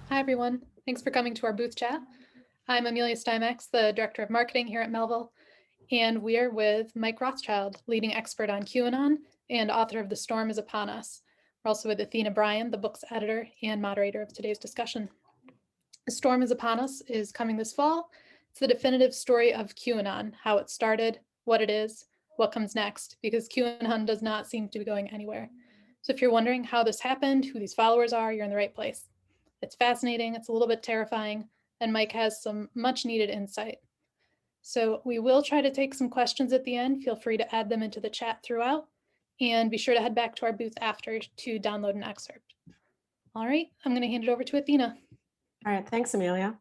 Hi, everyone. Thanks for coming to our booth chat. I'm Amelia Steinmex, the Director of Marketing here at Melville, and we are with Mike Rothschild, leading expert on QAnon and author of The Storm is Upon Us. We're also with Athena Bryan, the book's editor and moderator of today's discussion. The Storm is Upon Us is coming this fall. It's the definitive story of QAnon, how it started, what it is, what comes next, because QAnon does not seem to be going anywhere. So if you're wondering how this happened, who these followers are, you're in the right place. It's fascinating, it's a little bit terrifying, and Mike has some much needed insight. So we will try to take some questions at the end. Feel free to add them into the chat throughout, and be sure to head back to our booth after to download an excerpt. All right, I'm going to hand it over to Athena. All right, thanks, Amelia.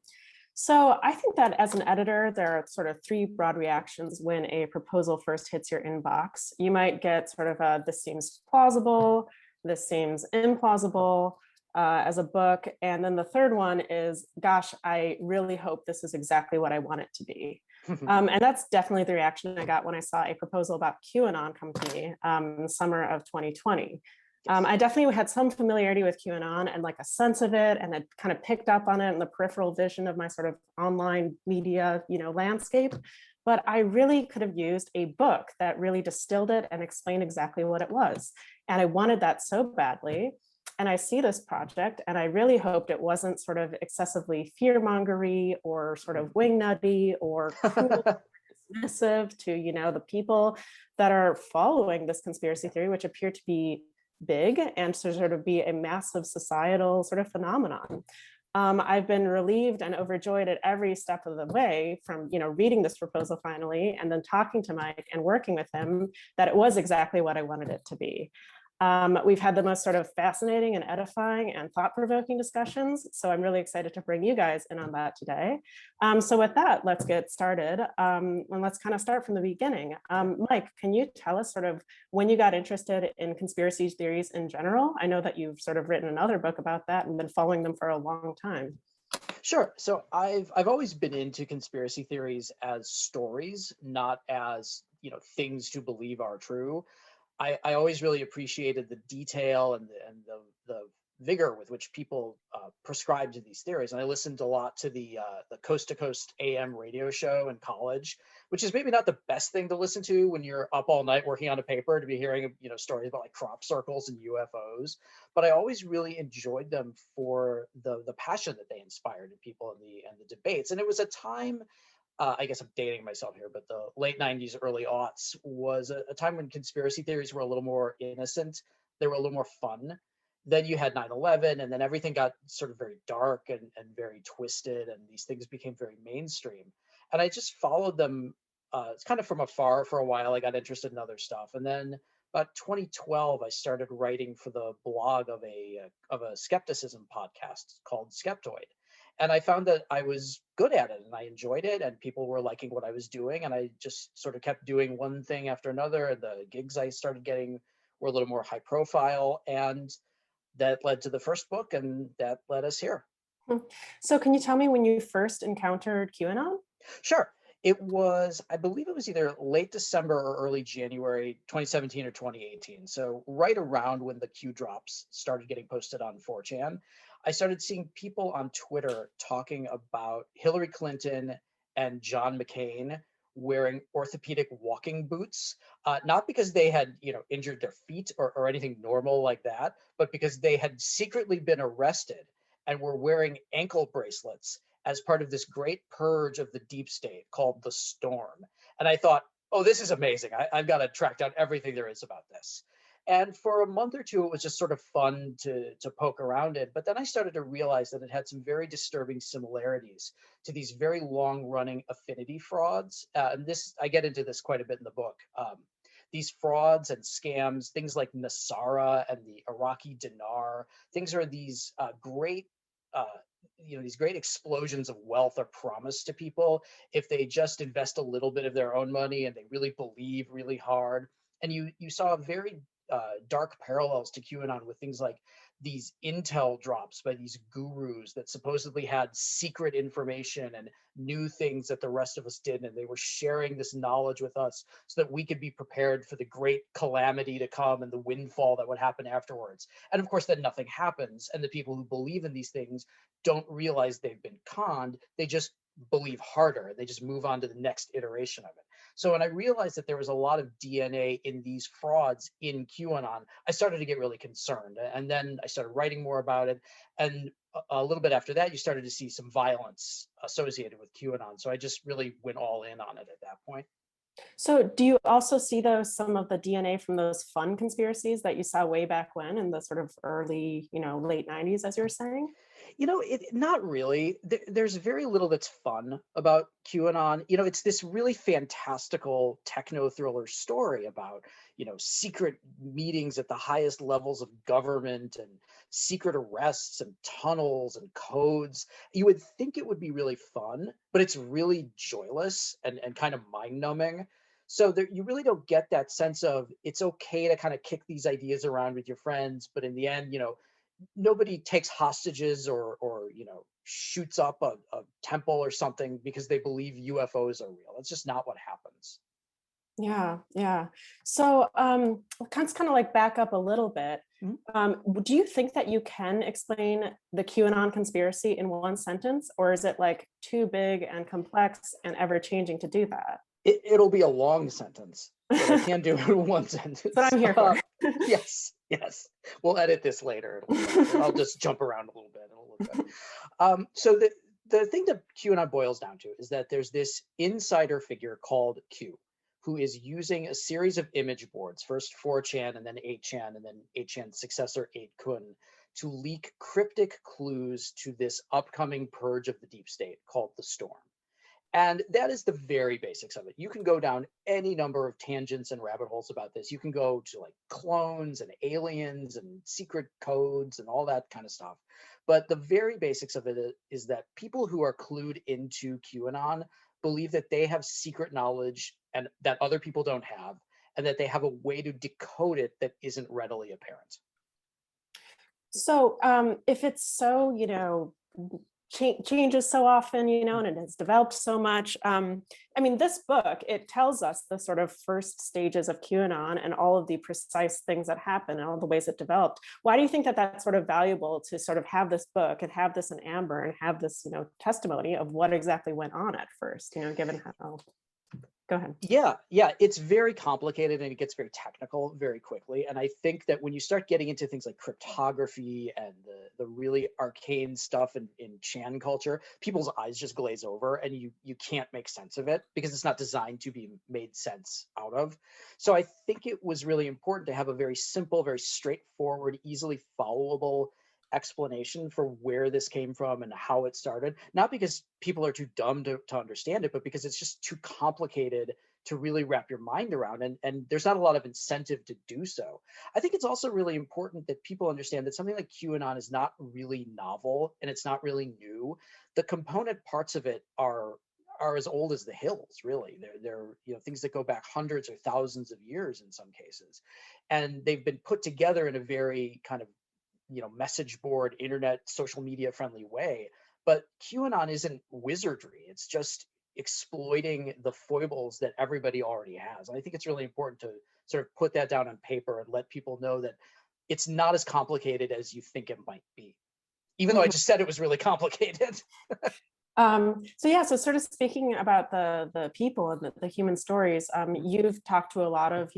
So I think that as an editor, there are sort of three broad reactions when a proposal first hits your inbox. You might get sort of a, this seems plausible, this seems implausible, as a book. And then the third one is, gosh, I really hope this is exactly what I want it to be. And that's definitely the reaction I got when I saw a proposal about QAnon come to me in the summer of 2020. I definitely had some familiarity with QAnon and like a sense of it, and had kind of picked up on it in the peripheral vision of my sort of online media, landscape. But I really could have used a book that really distilled it and explained exactly what it was. And I wanted that so badly. And I see this project, and I really hoped it wasn't sort of excessively fear-mongery or sort of wingnutty or cruel, dismissive to, the people that are following this conspiracy theory, which appear to be big and to sort of be a massive societal sort of phenomenon. I've been relieved and overjoyed at every step of the way from, reading this proposal finally, and then talking to Mike and working with him, that it was exactly what I wanted it to be. We've had the most sort of fascinating and edifying and thought-provoking discussions. So I'm really excited to bring you guys in on that today. So with that, let's get started. And let's kind of start from the beginning. Mike, can you tell us sort of when you got interested in conspiracy theories in general? I know that you've sort of written another book about that and been following them for a long time. Sure. So I've always been into conspiracy theories as stories, not as, things to believe are true. I always really appreciated the detail and the vigor with which people prescribe to these theories. And I listened a lot to the Coast to Coast AM radio show in college, which is maybe not the best thing to listen to when you're up all night working on a paper, to be hearing stories about like crop circles and UFOs. But I always really enjoyed them for the passion that they inspired in people and the debates. And it was a time. I guess I'm dating myself here, but the late 90s, early aughts was a time when conspiracy theories were a little more innocent. They were a little more fun. Then you had 9/11, and then everything got sort of very dark and very twisted, and these things became very mainstream. And I just followed them kind of from afar for a while. I got interested in other stuff. And then about 2012, I started writing for the blog of a skepticism podcast called Skeptoid. And I found that I was good at it and I enjoyed it, and people were liking what I was doing. And I just sort of kept doing one thing after another. And the gigs I started getting were a little more high profile. And that led to the first book, and that led us here. So can you tell me when you first encountered QAnon? Sure. I believe it was either late December or early January 2017 or 2018. So right around when the Q drops started getting posted on 4chan, I started seeing people on Twitter talking about Hillary Clinton and John McCain wearing orthopedic walking boots, not because they had injured their feet or anything normal like that, but because they had secretly been arrested and were wearing ankle bracelets as part of this great purge of the deep state called The Storm. And I thought, oh, this is amazing. I've got to track down everything there is about this. And for a month or two, it was just sort of fun to poke around it. But then I started to realize that it had some very disturbing similarities to these very long-running affinity frauds. And I get into this quite a bit in the book. These frauds and scams, things like Nasara and the Iraqi dinar, things are these great these great explosions of wealth are promised to people if they just invest a little bit of their own money and they really believe really hard. And you saw a very dark parallels to QAnon with things like these intel drops by these gurus that supposedly had secret information and knew things that the rest of us didn't, and they were sharing this knowledge with us so that we could be prepared for the great calamity to come and the windfall that would happen afterwards. And of course, then nothing happens, and the people who believe in these things don't realize they've been conned. They just believe harder. They just move on to the next iteration of it. So when I realized that there was a lot of DNA in these frauds in QAnon, I started to get really concerned. And then I started writing more about it. And a little bit after that, you started to see some violence associated with QAnon. So I just really went all in on it at that point. So do you also see those, some of the DNA from those fun conspiracies that you saw way back when in the sort of early, late 90s, as you were saying? Not really. There's very little that's fun about QAnon. It's this really fantastical techno thriller story about, secret meetings at the highest levels of government and secret arrests and tunnels and codes. You would think it would be really fun, but it's really joyless and kind of mind numbing. So you really don't get that sense of it's okay to kind of kick these ideas around with your friends, but in the end, nobody takes hostages or shoots up a temple or something because they believe UFOs are real. It's just not what happens. Yeah. So kind of like back up a little bit. Do you think that you can explain the QAnon conspiracy in one sentence, or is it like too big and complex and ever changing to do that? It'll be a long sentence, but I can do it in one sentence. That's what I'm here for. Yes. We'll edit this later. I'll just jump around a little bit. It'll look good. So the thing that QAnon boils down to is that there's this insider figure called Q, who is using a series of image boards, first 4chan and then 8chan, and then 8chan's successor 8kun, to leak cryptic clues to this upcoming purge of the deep state called the Storm. And that is the very basics of it. You can go down any number of tangents and rabbit holes about this. You can go to like clones and aliens and secret codes and all that kind of stuff. But the very basics of it is that people who are clued into QAnon believe that they have secret knowledge and that other people don't have, and that they have a way to decode it that isn't readily apparent. So if it's so, changes so often, and it has developed so much. This book, it tells us the sort of first stages of QAnon and all of the precise things that happen and all the ways it developed. Why do you think that that's sort of valuable to sort of have this book and have this in amber and have this, testimony of what exactly went on at first, given how... Go ahead. Yeah, it's very complicated and it gets very technical very quickly. And I think that when you start getting into things like cryptography and the really arcane stuff in Chan culture, people's eyes just glaze over and you can't make sense of it because it's not designed to be made sense out of. So I think it was really important to have a very simple, very straightforward, easily followable explanation for where this came from and how it started, not because people are too dumb to understand it, but because it's just too complicated to really wrap your mind around, and there's not a lot of incentive to do so. I think it's also really important that people understand that something like QAnon is not really novel and it's not really new. The component parts of it are as old as the hills, really. They're things that go back hundreds or thousands of years in some cases, and they've been put together in a very kind of message board, internet, social media friendly way. But QAnon isn't wizardry. It's just exploiting the foibles that everybody already has. And I think it's really important to sort of put that down on paper and let people know that it's not as complicated as you think it might be, even though I just said it was really complicated. So sort of speaking about the people and the human stories, you've talked to a lot of,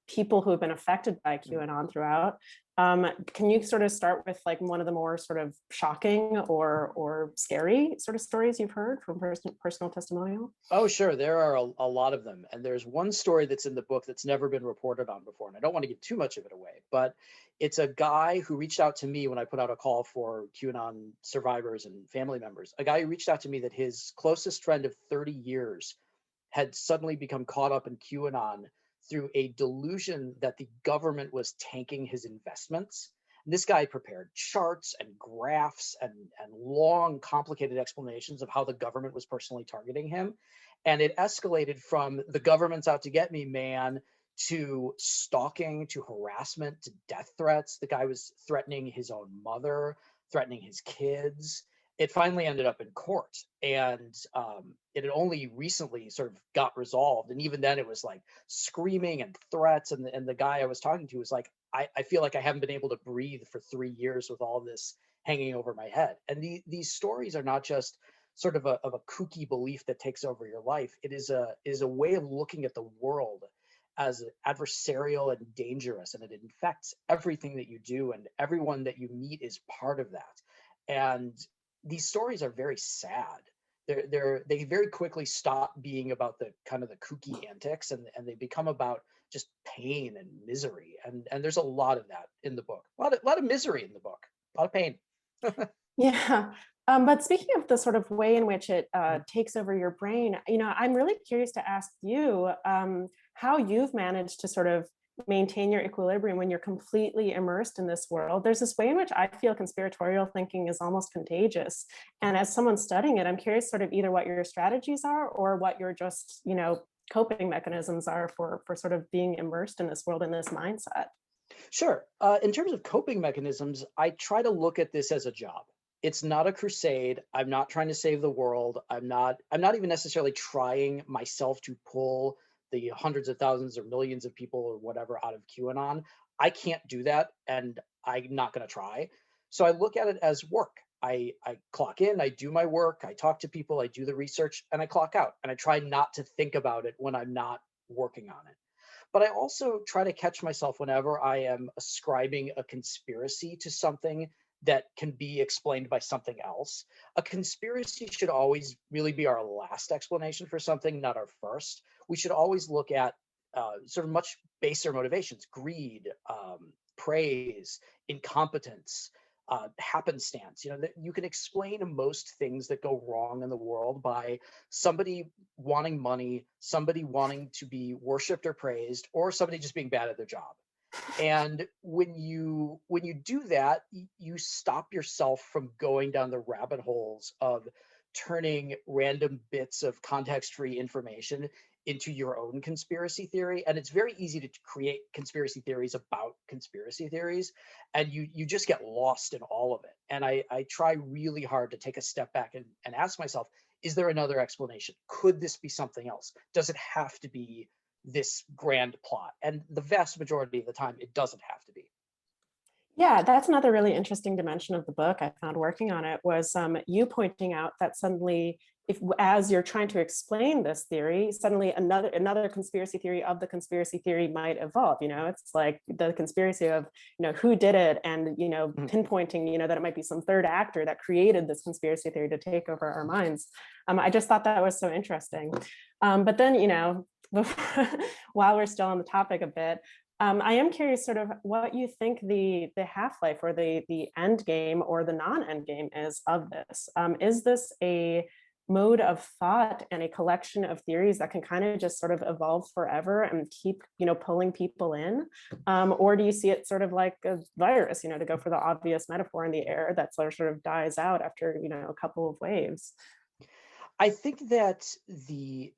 people who have been affected by QAnon throughout. Can you sort of start with like one of the more sort of shocking or scary sort of stories you've heard from personal testimonial? Oh, sure. There are a lot of them. And there's one story that's in the book that's never been reported on before. And I don't want to give too much of it away, but it's a guy who reached out to me when I put out a call for QAnon survivors and family members. A guy who reached out to me that his closest friend of 30 years had suddenly become caught up in QAnon through a delusion that the government was tanking his investments. And this guy prepared charts and graphs and long, complicated explanations of how the government was personally targeting him. And it escalated from the government's out to get me, man, to stalking, to harassment, to death threats. The guy was threatening his own mother, threatening his kids. It finally ended up in court, and it had only recently sort of got resolved. And even then, it was like screaming and threats. And the guy I was talking to was like, I feel like I haven't been able to breathe for 3 years with all this hanging over my head. And these stories are not just sort of a kooky belief that takes over your life. It is a way of looking at the world as adversarial and dangerous, and it infects everything that you do, and everyone that you meet is part of that. And these stories are very sad. They very quickly stop being about the kind of the kooky antics, and they become about just pain and misery. And there's a lot of that in the book. A lot of misery in the book, a lot of pain. Yeah. But speaking of the sort of way in which it takes over your brain, I'm really curious to ask you how you've managed to sort of maintain your equilibrium when you're completely immersed in this world. There's this way in which I feel conspiratorial thinking is almost contagious. And as someone studying it, I'm curious sort of either what your strategies are or what your just, coping mechanisms are for sort of being immersed in this world, in this mindset. Sure. In terms of coping mechanisms, I try to look at this as a job. It's not a crusade. I'm not trying to save the world. I'm not even necessarily trying myself to pull the hundreds of thousands or millions of people or whatever out of QAnon. I can't do that, and I'm not going to try. So I look at it as work. I clock in, I do my work, I talk to people, I do the research, and I clock out. And I try not to think about it when I'm not working on it. But I also try to catch myself whenever I am ascribing a conspiracy to something that can be explained by something else. A conspiracy should always really be our last explanation for something, not our first. We should always look at sort of much baser motivations: greed, praise, incompetence, happenstance. That you can explain most things that go wrong in the world by somebody wanting money, somebody wanting to be worshipped or praised, or somebody just being bad at their job. And when you do that, you stop yourself from going down the rabbit holes of turning random bits of context-free information into your own conspiracy theory. And it's very easy to create conspiracy theories about conspiracy theories, and you just get lost in all of it. And I try really hard to take a step back and ask myself, is there another explanation? Could this be something else? Does it have to be this grand plot? And the vast majority of the time, it doesn't have to be. Yeah, that's another really interesting dimension of the book I found working on it was you pointing out that suddenly, if as you're trying to explain this theory, suddenly another conspiracy theory of the conspiracy theory might evolve. It's like the conspiracy of who did it, and pinpointing that it might be some third actor that created this conspiracy theory to take over our minds. I just thought that was so interesting. But then before, while we're still on the topic a bit. I am curious sort of what you think the half-life or the end game or the non-end game is of this. Is this a mode of thought and a collection of theories that can kind of just sort of evolve forever and keep, pulling people in? Or do you see it sort of like a virus, to go for the obvious metaphor in the air that sort of dies out after, a couple of waves? I think that the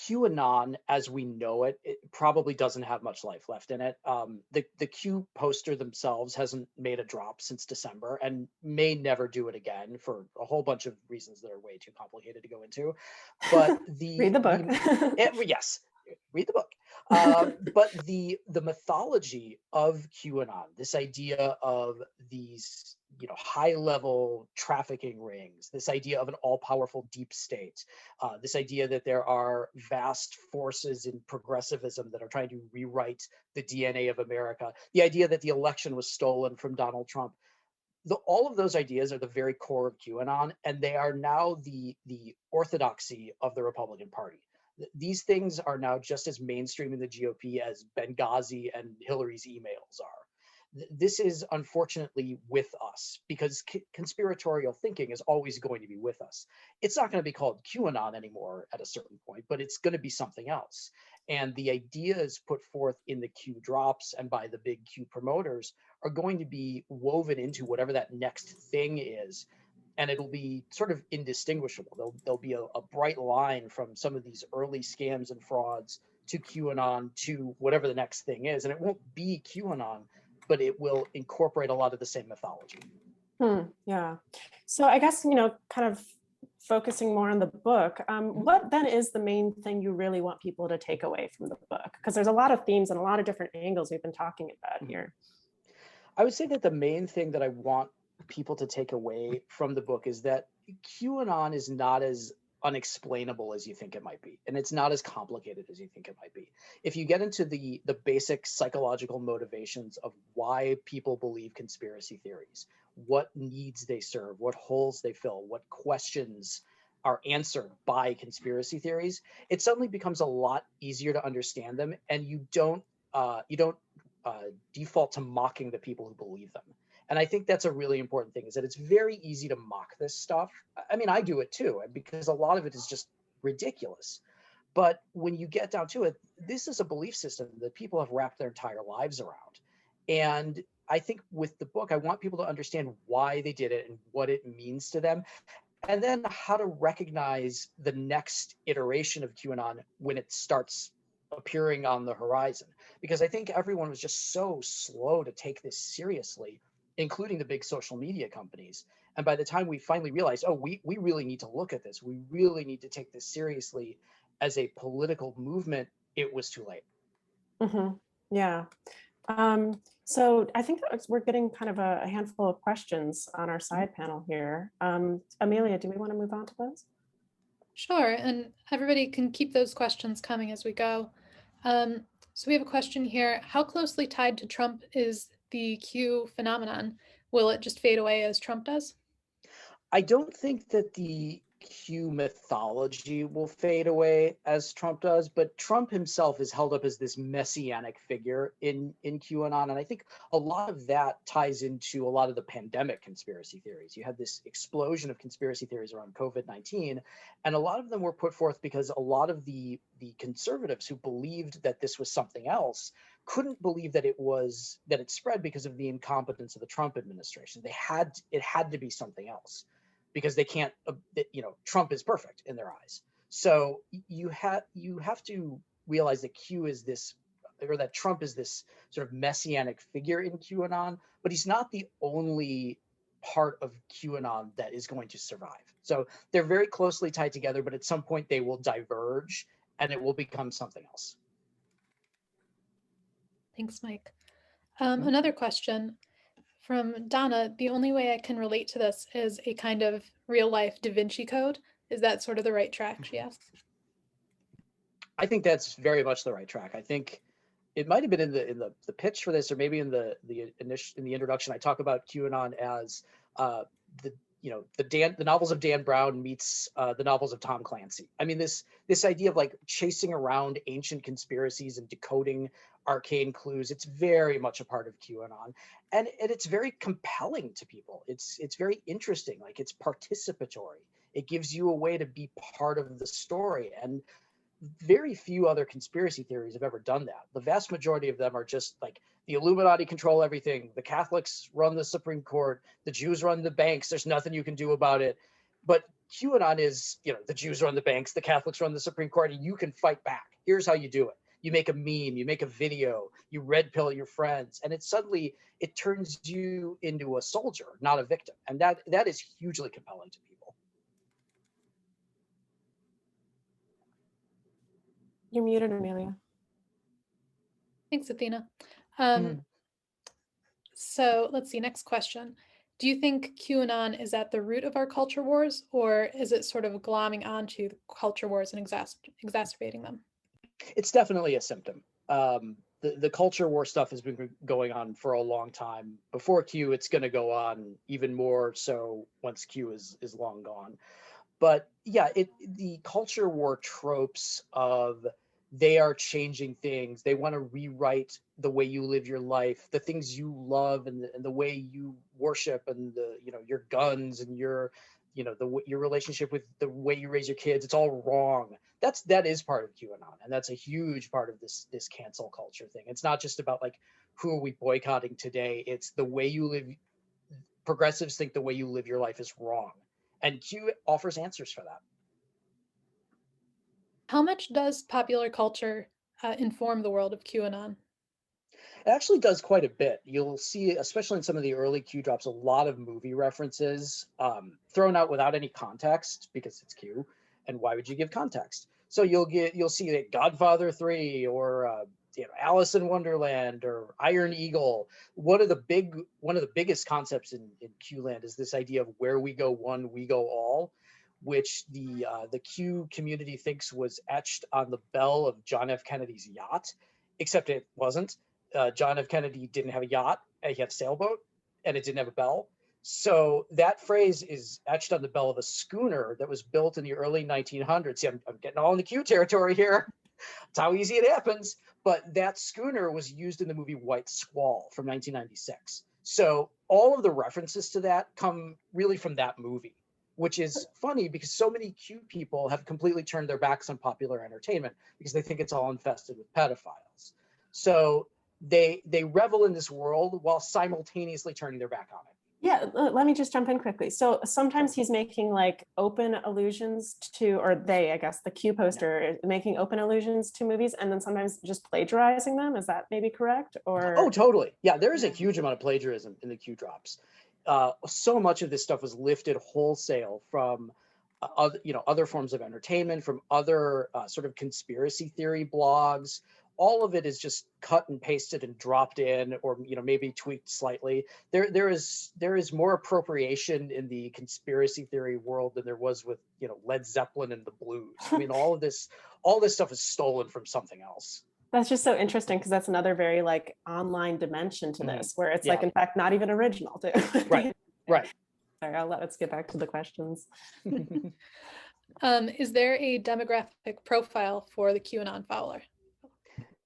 QAnon as we know it probably doesn't have much life left in it. The Q poster themselves hasn't made a drop since December and may never do it again for a whole bunch of reasons that are way too complicated to go into. But Read the book. yes, read the book. But the mythology of QAnon, this idea of these high level trafficking rings, this idea of an all powerful deep state, this idea that there are vast forces in progressivism that are trying to rewrite the DNA of America, the idea that the election was stolen from Donald Trump. All of those ideas are the very core of QAnon, and they are now the orthodoxy of the Republican Party. These things are now just as mainstream in the GOP as Benghazi and Hillary's emails are. This is unfortunately with us because conspiratorial thinking is always going to be with us. It's not going to be called QAnon anymore at a certain point, but it's going to be something else. And the ideas put forth in the Q drops and by the big Q promoters are going to be woven into whatever that next thing is. And it'll be sort of indistinguishable. There'll be a bright line from some of these early scams and frauds to QAnon, to whatever the next thing is. And it won't be QAnon, but it will incorporate a lot of the same mythology. Yeah. So I guess, kind of focusing more on the book, what then is the main thing you really want people to take away from the book? Because there's a lot of themes and a lot of different angles we've been talking about here. I would say that the main thing that I want people to take away from the book is that QAnon is not as unexplainable as you think it might be, and it's not as complicated as you think it might be. If you get into the basic psychological motivations of why people believe conspiracy theories, what needs they serve, what holes they fill, what questions are answered by conspiracy theories, it suddenly becomes a lot easier to understand them, and you don't default to mocking the people who believe them. And I think that's a really important thing, is that it's very easy to mock this stuff. I mean, I do it too, because a lot of it is just ridiculous. But when you get down to it, this is a belief system that people have wrapped their entire lives around. And I think with the book, I want people to understand why they did it and what it means to them, and then how to recognize the next iteration of QAnon when it starts appearing on the horizon. Because I think everyone was just so slow to take this seriously, including the big social media companies. And by the time we finally realized, oh, we really need to look at this, we really need to take this seriously as a political movement, it was too late. Yeah. So I think that we're getting kind of a handful of questions on our side panel here. Amelia, do we want to move on to those? Sure, and everybody can keep those questions coming as we go. So we have a question here. How closely tied to Trump is the Q phenomenon? Will it just fade away as Trump does? I don't think that the Q mythology will fade away as Trump does, but Trump himself is held up as this messianic figure in QAnon. And I think a lot of that ties into a lot of the pandemic conspiracy theories. You had this explosion of conspiracy theories around COVID-19, and a lot of them were put forth because a lot of the conservatives who believed that this was something else couldn't believe that it spread because of the incompetence of the Trump administration. It had to be something else, because they can't, Trump is perfect in their eyes. So you have to realize that that Trump is this sort of messianic figure in QAnon, but he's not the only part of QAnon that is going to survive. So they're very closely tied together, but at some point they will diverge and it will become something else. Thanks, Mike. Another question from Donna. The only way I can relate to this is a kind of real life Da Vinci Code. Is that sort of the right track, she asks? I think that's very much the right track. I think it might have been in the pitch for this, or maybe in the introduction, I talk about QAnon as the novels of Dan Brown meets the novels of Tom Clancy. I mean, this idea of like chasing around ancient conspiracies and decoding arcane clues, it's very much a part of QAnon, and it's very compelling to people. It's very interesting. Like, it's participatory. It gives you a way to be part of the story, and very few other conspiracy theories have ever done that. The vast majority of them are just like, the Illuminati control everything, the Catholics run the Supreme Court, the Jews run the banks, there's nothing you can do about it. But QAnon is, the Jews run the banks, the Catholics run the Supreme Court, and you can fight back. Here's how you do it. You make a meme, you make a video, you red pill your friends, and it turns you into a soldier, not a victim. And that is hugely compelling to people. You're muted, Amelia. Thanks, Athena. So let's see, next question. Do you think QAnon is at the root of our culture wars, or is it sort of glomming onto the culture wars and exacerbating them? It's definitely a symptom. The culture war stuff has been going on for a long time. Before Q, it's going to go on even more so once Q is long gone. But yeah, the culture war tropes of they are changing things. They want to rewrite the way you live your life, the things you love, and the way you worship, and your guns and your relationship with the way you raise your kids. It's all wrong. That is part of QAnon, and that's a huge part of this cancel culture thing. It's not just about like, who are we boycotting today? It's the way you live. Progressives think the way you live your life is wrong, and Q offers answers for that. How much does popular culture inform the world of QAnon? It actually does quite a bit. You'll see, especially in some of the early Q drops, a lot of movie references thrown out without any context because it's Q, and why would you give context? So you'll see that Godfather 3 or Alice in Wonderland or Iron Eagle. One of the biggest concepts in Q land is this idea of where we go one, we go all, which the Q community thinks was etched on the bell of John F. Kennedy's yacht, except it wasn't. John F. Kennedy didn't have a yacht, and he had a sailboat, and it didn't have a bell. So that phrase is etched on the bell of a schooner that was built in the early 1900s. See, I'm getting all in the Q territory here. It's how easy it happens. But that schooner was used in the movie White Squall from 1996. So all of the references to that come really from that movie, which is funny because so many Q people have completely turned their backs on popular entertainment because they think it's all infested with pedophiles. So they revel in this world while simultaneously turning their back on it. Yeah, let me just jump in quickly. So sometimes he's making like open allusions to, or they, I guess, the Q poster is making open allusions to movies, and then sometimes just plagiarizing them. Is that maybe correct? Or Oh, totally. Yeah, there is a huge amount of plagiarism in the Q drops. So much of this stuff was lifted wholesale from other forms of entertainment, from other sort of conspiracy theory blogs. All of it is just cut and pasted and dropped in, or maybe tweaked slightly. There is more appropriation in the conspiracy theory world than there was with Led Zeppelin and the blues. I mean, all this stuff is stolen from something else. That's just so interesting because that's another very like online dimension to this, where it's like, in fact, not even original too. Right. Sorry, let's get back to the questions. Is there a demographic profile for the QAnon follower?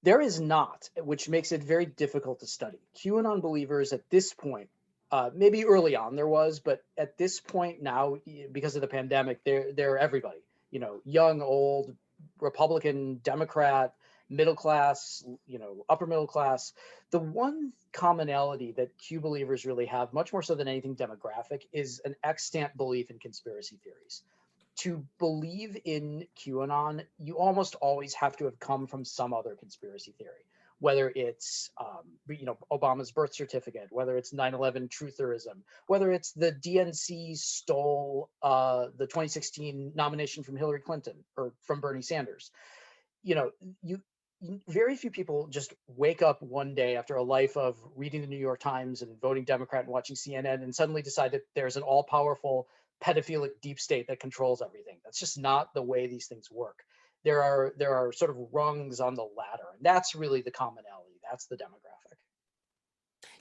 There is not, which makes it very difficult to study. QAnon believers at this point, maybe early on there was, but at this point now, because of the pandemic, they're everybody. Young, old, Republican, Democrat, middle class, upper middle class. The one commonality that Q believers really have, much more so than anything demographic, is an extant belief in conspiracy theories. To believe in QAnon, you almost always have to have come from some other conspiracy theory, whether it's Obama's birth certificate, whether it's 9/11 trutherism, whether it's the DNC stole the 2016 nomination from Hillary Clinton or from Bernie Sanders. Very few people just wake up one day after a life of reading the New York Times and voting Democrat and watching CNN and suddenly decide that there's an all-powerful pedophilic deep state that controls everything. That's just not the way these things work. There are sort of rungs on the ladder, and that's really the commonality. That's the demographic.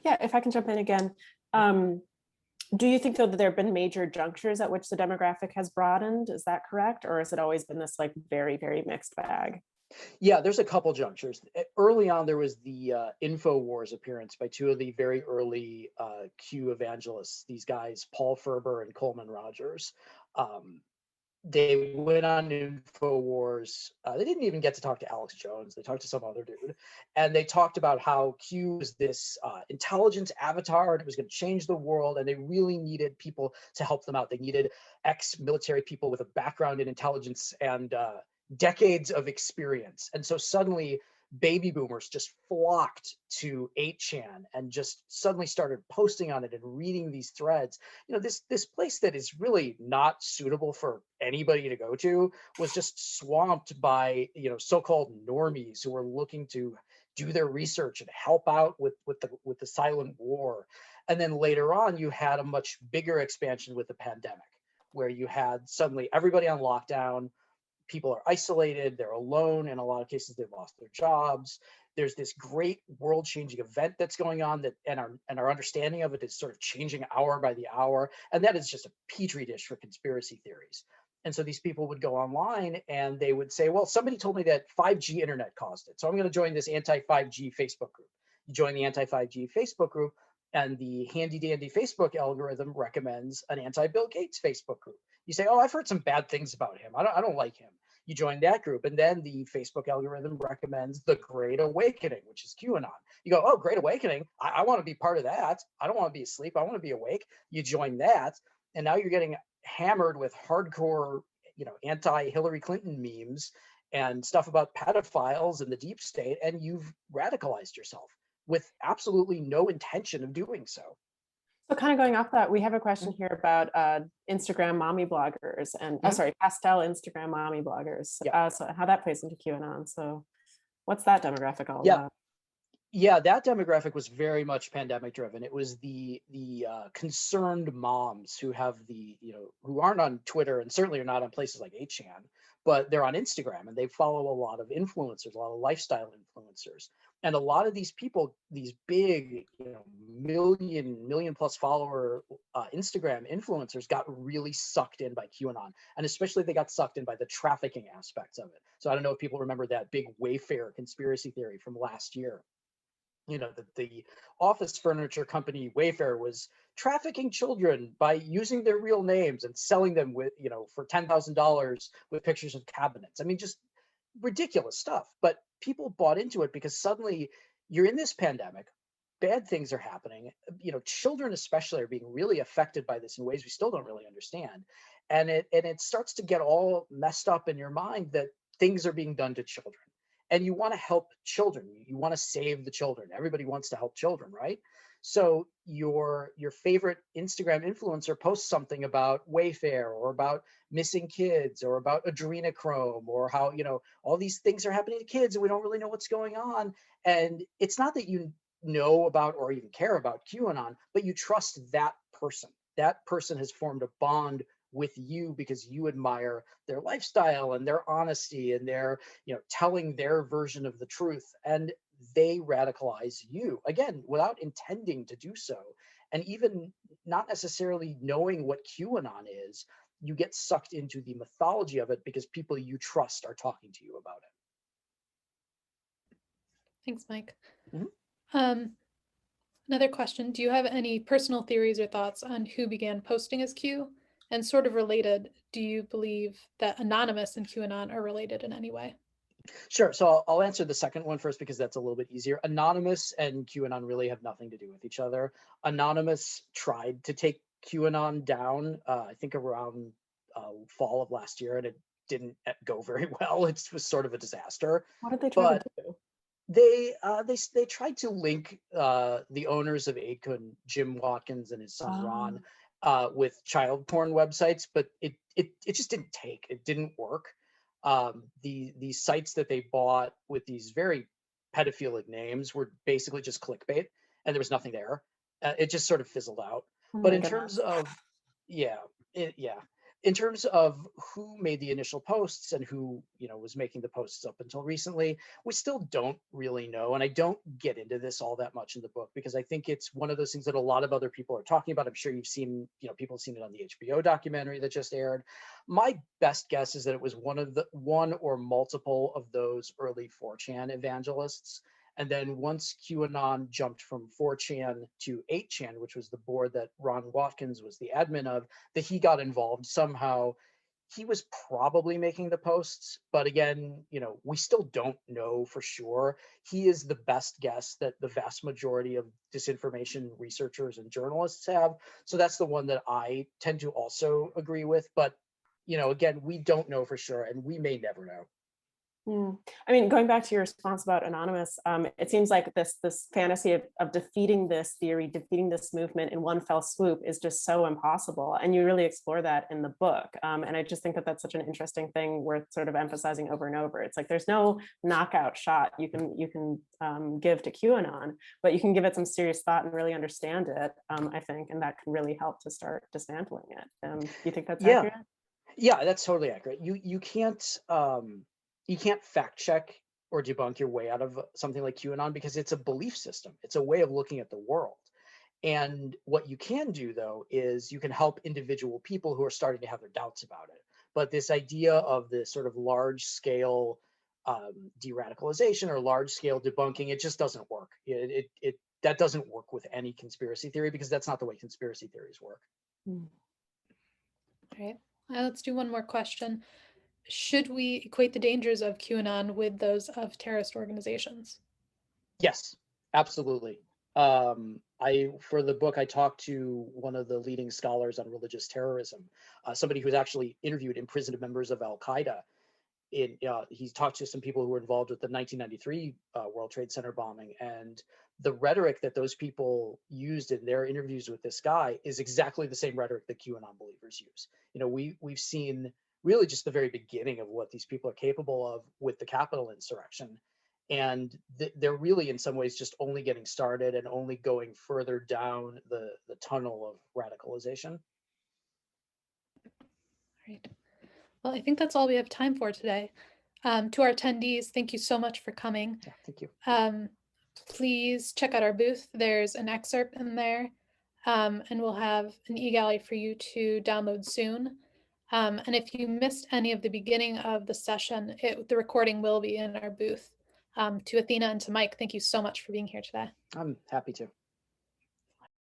Yeah, if I can jump in again. Do you think, though, that there have been major junctures at which the demographic has broadened? Is that correct? Or has it always been this like very, very mixed bag? Yeah, there's a couple junctures. Early on, there was the InfoWars appearance by two of the very early Q evangelists, these guys, Paul Ferber and Coleman Rogers. They went on InfoWars. They didn't even get to talk to Alex Jones. They talked to some other dude. And they talked about how Q was this intelligence avatar and it was going to change the world. And they really needed people to help them out. They needed ex-military people with a background in intelligence and decades of experience. And so suddenly baby boomers just flocked to 8chan and just suddenly started posting on it and reading these threads. This place that is really not suitable for anybody to go to was just swamped by so-called normies who were looking to do their research and help out with the silent war. And then later on, you had a much bigger expansion with the pandemic, where you had suddenly everybody on lockdown. People are isolated, they're alone. In a lot of cases, they've lost their jobs. There's this great world-changing event that's going on and our understanding of it is sort of changing hour by the hour. And that is just a petri dish for conspiracy theories. And so these people would go online and they would say, well, somebody told me that 5G internet caused it, so I'm going to join this anti-5G Facebook group. You join the anti-5G Facebook group, and the handy-dandy Facebook algorithm recommends an anti-Bill Gates Facebook group. You say, oh, I've heard some bad things about him. I don't like him. You join that group, and then the Facebook algorithm recommends the Great Awakening, which is QAnon. You go, oh, Great Awakening. I want to be part of that. I don't want to be asleep. I want to be awake. You join that, and now you're getting hammered with hardcore, anti-Hillary Clinton memes and stuff about pedophiles and the deep state, and you've radicalized yourself with absolutely no intention of doing so. So kind of going off that, we have a question here about Instagram mommy bloggers and, sorry, pastel Instagram mommy bloggers. Yeah. So how that plays into QAnon. So what's that demographic all Yeah. about? Yeah, that demographic was very much pandemic driven. It was the concerned moms who have who aren't on Twitter and certainly are not on places like 8chan, but they're on Instagram and they follow a lot of influencers, a lot of lifestyle influencers. And a lot of these people, these big, million plus follower Instagram influencers got really sucked in by QAnon. And especially they got sucked in by the trafficking aspects of it. So I don't know if people remember that big Wayfair conspiracy theory from last year. The office furniture company Wayfair was trafficking children by using their real names and selling them with, for $10,000 with pictures of cabinets. I mean, just ridiculous stuff. But people bought into it because suddenly you're in this pandemic, bad things are happening. Children especially are being really affected by this in ways we still don't really understand. And it starts to get all messed up in your mind that things are being done to children. And you want to help children. You want to save the children. Everybody wants to help children, right? So your favorite Instagram influencer posts something about Wayfair or about missing kids or about adrenochrome or how, all these things are happening to kids and we don't really know what's going on. And it's not that you know about or even care about QAnon, but you trust that person. That person has formed a bond with you because you admire their lifestyle and their honesty and their telling their version of the truth, and they radicalize you again without intending to do so, and even not necessarily knowing what QAnon is. You get sucked into the mythology of it because people you trust are talking to you about it. Thanks, Mike. Mm-hmm. Another question, do you have any personal theories or thoughts on who began posting as Q? And sort of related, do you believe that Anonymous and QAnon are related in any way? Sure. So I'll answer the second one first because that's a little bit easier. Anonymous and QAnon really have nothing to do with each other. Anonymous tried to take QAnon down, I think around fall of last year, and it didn't go very well. It was sort of a disaster. What did they try But to do? they tried to link the owners of Acorn, Jim Watkins and his son Ron, with child porn websites, but it just didn't take. It didn't work. The sites that they bought with these very pedophilic names were basically just clickbait, and there was nothing there. It just sort of fizzled out. Oh But my in goodness. terms of yeah, yeah. In terms of who made the initial posts and who, was making the posts up until recently, we still don't really know. And I don't get into this all that much in the book because I think it's one of those things that a lot of other people are talking about. I'm sure you've seen, people have seen it on the HBO documentary that just aired. My best guess is that it was one or multiple of those early 4chan evangelists. And then once QAnon jumped from 4chan to 8chan, which was the board that Ron Watkins was the admin of, that he got involved somehow. He was probably making the posts, but again, we still don't know for sure. He is the best guess that the vast majority of disinformation researchers and journalists have. So that's the one that I tend to also agree with. But, again, we don't know for sure, and we may never know. I mean, going back to your response about Anonymous, it seems like this fantasy of defeating this theory, defeating this movement in one fell swoop is just so impossible. And you really explore that in the book. And I just think that that's such an interesting thing worth sort of emphasizing over and over. It's like there's no knockout shot you can give to QAnon, but you can give it some serious thought and really understand it, I think, and that can really help to start dismantling it. Do you think that's accurate? Yeah, that's totally accurate. You can't fact check or debunk your way out of something like QAnon because it's a belief system. It's a way of looking at the world. And what you can do though is you can help individual people who are starting to have their doubts about it. But this idea of this sort of large scale de-radicalization or large scale debunking, it just doesn't work. That doesn't work with any conspiracy theory because that's not the way conspiracy theories work. All right, let's do one more question. Should we equate the dangers of QAnon with those of terrorist organizations? Yes, absolutely. For the book, I talked to one of the leading scholars on religious terrorism, somebody who's actually interviewed imprisoned members of Al Qaeda. He's talked to some people who were involved with the 1993 World Trade Center bombing, and the rhetoric that those people used in their interviews with this guy is exactly the same rhetoric that QAnon believers use. We've seen really just the very beginning of what these people are capable of with the Capitol insurrection, and they're really in some ways just only getting started and only going further down the tunnel of radicalization. Right. Well, I think that's all we have time for today. To our attendees, thank you so much for coming. Yeah, thank you. Please check out our booth. There's an excerpt in there, and we'll have an e-galley for you to download soon. And if you missed any of the beginning of the session, the recording will be in our booth. To Athena and to Mike, thank you so much for being here today. I'm happy to.